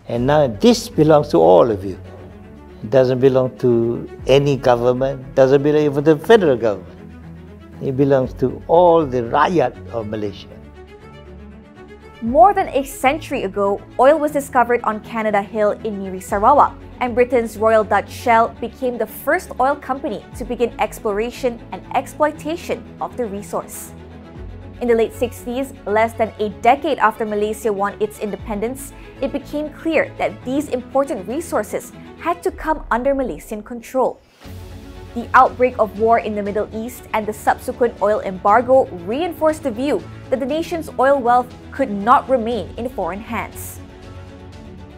And now this belongs to all of you. It doesn't belong to any government, doesn't belong even to the federal government. It belongs to all the rakyat of Malaysia. More than a century ago, oil was discovered on Canada Hill in Miri, Sarawak, and Britain's Royal Dutch Shell became the first oil company to begin exploration and exploitation of the resource. In the late 60s, less than a decade after Malaysia won its independence, it became clear that these important resources had to come under Malaysian control. The outbreak of war in the Middle East and the subsequent oil embargo reinforced the view that the nation's oil wealth could not remain in foreign hands.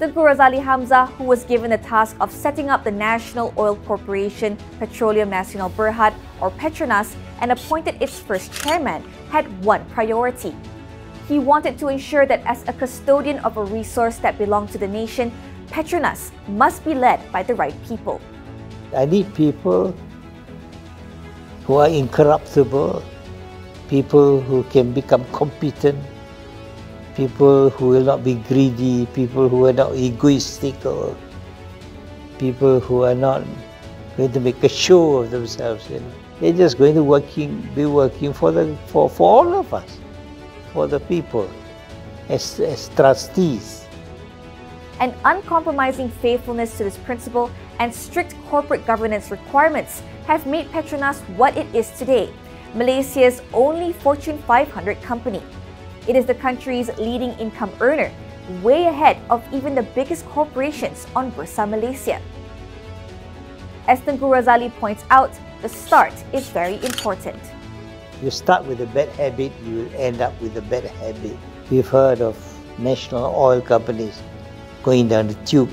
Tengku Razaleigh Hamzah, who was given the task of setting up the National Oil Corporation Petroleum Nasional Berhad, or Petronas, and appointed its first chairman, had one priority. He wanted to ensure that as a custodian of a resource that belonged to the nation, Petronas must be led by the right people. I need people who are incorruptible, people who can become competent, people who will not be greedy, people who are not egoistical, people who are not going to make a show of themselves. They're just going to be working for all of us, for the people, as trustees. An uncompromising faithfulness to this principle and strict corporate governance requirements have made Petronas what it is today, Malaysia's only Fortune 500 company. It is the country's leading income earner, way ahead of even the biggest corporations on Bursa Malaysia. As Tengku Razaleigh points out, the start is very important. You start with a bad habit, you will end up with a bad habit. We've heard of national oil companies going down the tube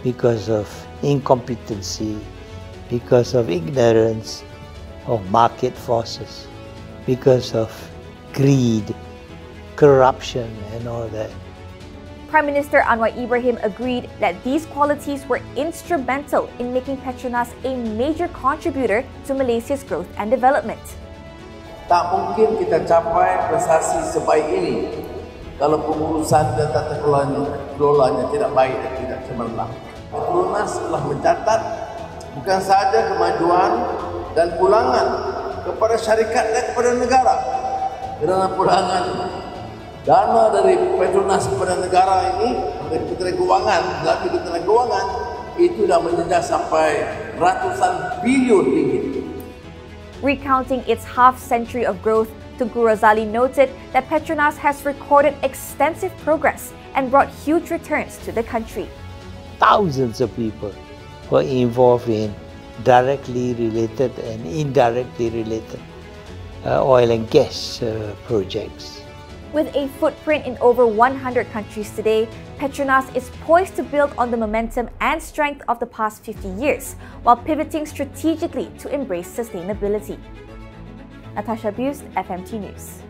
because of incompetency, because of ignorance of market forces, because of greed, corruption and all that. Prime Minister Anwar Ibarhim agreed that these qualities were instrumental in making Petronas a major contributor to Malaysia's growth and development. Tak mungkin kita capai prestasi sebaik ini kalau pengurusan dan tata kelolanya tidak baik dan tidak cemerlang. Petronas telah mencatat bukan sahaja kemajuan dan pulangan kepada syarikat dan kepada negara. Kerana pulangan dana dari Petronas kepada negara ini, dari Kementerian Kewangan, melalui Kementerian Kewangan, itu dah menjejak sampai ratusan bilion ringgit. Recounting its half-century of growth, Tengku Razaleigh noted that Petronas has recorded extensive progress and brought huge returns to the country. Thousands of people were involved in directly related and indirectly related oil and gas projects. With a footprint in over 100 countries today, Petronas is poised to build on the momentum and strength of the past 50 years, while pivoting strategically to embrace sustainability. Natasha Bust, FMT News.